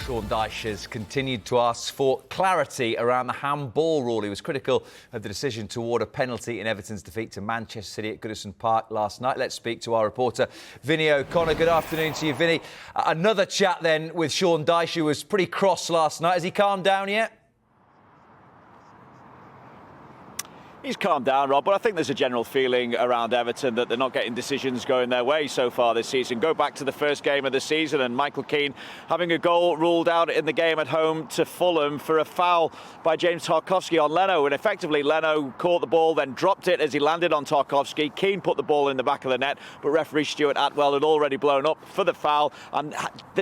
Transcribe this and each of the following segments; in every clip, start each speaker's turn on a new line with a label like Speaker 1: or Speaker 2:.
Speaker 1: Sean Dyche has continued to ask for clarity around the handball rule. He was critical of the decision to award a penalty in Everton's defeat to Manchester City at Goodison Park last night. Let's speak to our reporter, Vinny O'Connor. Good afternoon to you, Vinny. Another chat then with Sean Dyche, who was pretty cross last night. Has he calmed down yet?
Speaker 2: He's calmed down, Rob, but I think there's a general feeling around Everton that they're not getting decisions going their way so far this season. Go back to the first game of the season and Michael Keane having a goal ruled out in the game at home to Fulham for a foul by James Tarkowski on Leno. And effectively, Leno caught the ball, then dropped it as he landed on Tarkowski. Keane put the ball in the back of the net, but referee Stuart Atwell had already blown up for the foul and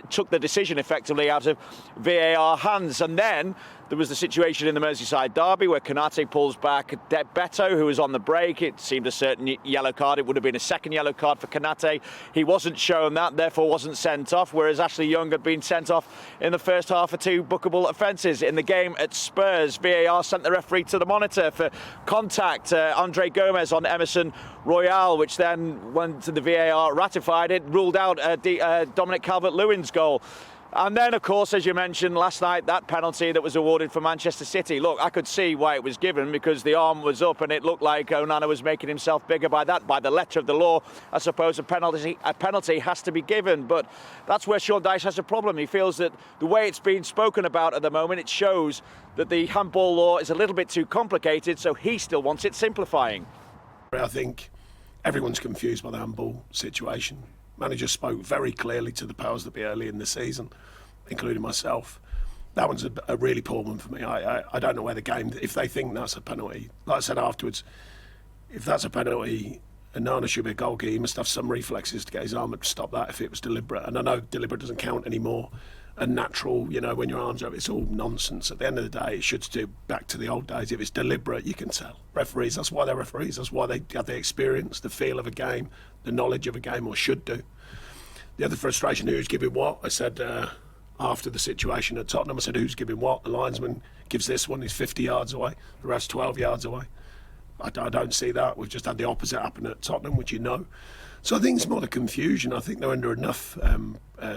Speaker 2: took the decision effectively out of VAR hands. And then there was the situation in the Merseyside derby where Konate pulls back Beto, who was on the break. It seemed a certain yellow card. It would have been a second yellow card for Konate. He wasn't shown that, therefore wasn't sent off, whereas Ashley Young had been sent off in the first half for two bookable offences. In the game at Spurs, VAR sent the referee to the monitor for contact. Andre Gomez on Emerson Royale, which then went to the VAR, ratified it, ruled out Dominic Calvert-Lewin's goal. And then, of course, as you mentioned last night, that penalty that was awarded for Manchester City. Look, I could see why it was given because the arm was up and it looked like Onana was making himself bigger by that. By the letter of the law, I suppose a penalty has to be given. But that's where Sean Dyche has a problem. He feels that the way it's being spoken about at the moment, it shows that the handball law is a little bit too complicated, so he still wants it simplifying.
Speaker 3: I think everyone's confused by the handball situation. Manager spoke very clearly to the powers that be early in the season, including myself. That one's a really poor one for me. I don't know where the game, if they think that's a penalty, like I said afterwards, if that's a penalty, Onana should be a goalkeeper. He must have some reflexes to get his arm up to stop that if it was deliberate. And I know deliberate doesn't count anymore. And natural, you know, when your arms are up, it's all nonsense. At the end of the day, it should do back to the old days. If it's deliberate, you can tell. Referees, that's why they're referees. That's why they have the experience, the feel of a game, the knowledge of a game, or should do. The other frustration, who's giving what? I said after the situation at Tottenham, I said, who's giving what? The linesman gives this one, he's 50 yards away. The rest 12 yards away. I don't see that. We've just had the opposite happen at Tottenham, which you know. So I think it's more the confusion. I think they're under enough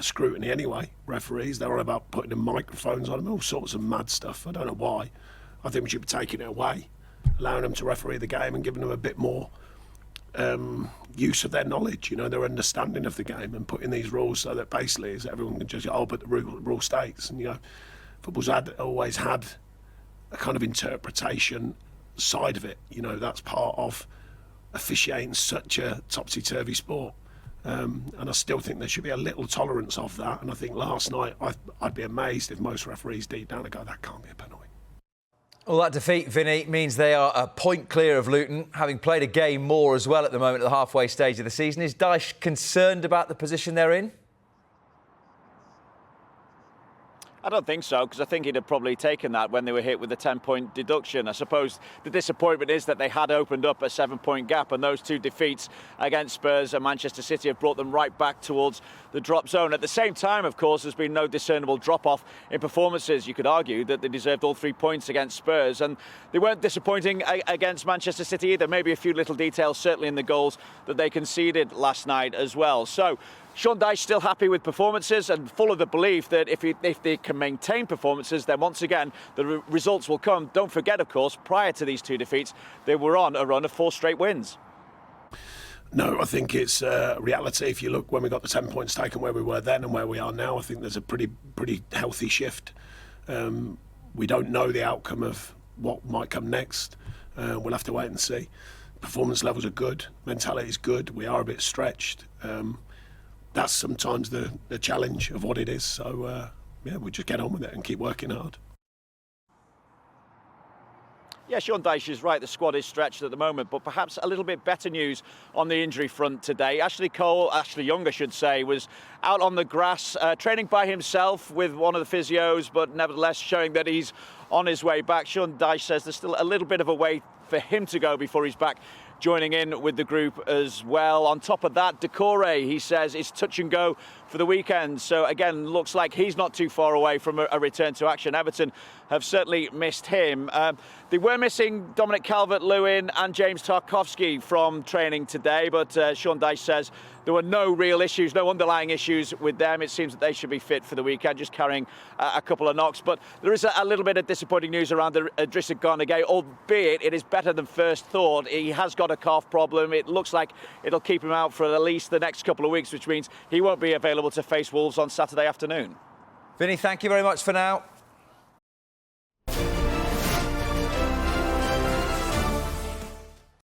Speaker 3: scrutiny anyway, referees. They're on about putting the microphones on them, all sorts of mad stuff. I don't know why. I think we should be taking it away, allowing them to referee the game and giving them a bit more use of their knowledge, you know, their understanding of the game, and putting these rules so that basically is everyone can just, oh, but the rule states. And, you know, football's always had a kind of interpretation side of it. You know, that's part of officiating such a topsy-turvy sport, and I still think there should be a little tolerance of that. And I think last night I'd be amazed if most referees deep down would go, that can't be a penalty.
Speaker 1: Well, that defeat, Vinny, means they are a point clear of Luton, having played a game more as well at the moment at the halfway stage of the season. Is Dyche concerned about the position they're in?
Speaker 2: I don't think so, because I think he'd have probably taken that when they were hit with a 10-point deduction. I suppose the disappointment is that they had opened up a 7-point gap, and those two defeats against Spurs and Manchester City have brought them right back towards the drop zone. At the same time, of course, there's been no discernible drop-off in performances. You could argue that they deserved all 3 points against Spurs, and they weren't disappointing against Manchester City either. Maybe a few little details, certainly in the goals that they conceded last night as well. So Sean Dyche still happy with performances and full of the belief that if they can maintain performances, then once again the results will come. Don't forget, of course, prior to these two defeats, they were on a run of 4 straight wins.
Speaker 3: No, I think it's reality. If you look when we got the 10 points taken, where we were then and where we are now, I think there's a pretty healthy shift. We don't know the outcome of what might come next. We'll have to wait and see. Performance levels are good. Mentality is good. We are a bit stretched. That's sometimes the challenge of what it is. So, yeah, we just get on with it and keep working hard.
Speaker 2: Yeah, Sean Dyche is right. The squad is stretched at the moment, but perhaps a little bit better news on the injury front today. Ashley Young, I should say, was out on the grass, training by himself with one of the physios, but nevertheless showing that he's on his way back. Sean Dyche says there's still a little bit of a way for him to go before he's back joining in with the group as well. On top of that, Decore, he says, is touch and go for the weekend. So again, looks like he's not too far away from a return to action. Everton have certainly missed him. They were missing Dominic Calvert-Lewin and James Tarkowski from training today, but Sean Dyche says there were no real issues, no underlying issues with them. It seems that they should be fit for the weekend, just carrying a couple of knocks. But there is a little bit of disappointing news around Idrissa Gana Gueye, albeit it is better than first thought. He has got a calf problem. It looks like it'll keep him out for at least the next couple of weeks, which means he won't be available to face Wolves on Saturday afternoon.
Speaker 1: Vinny, thank you very much for now.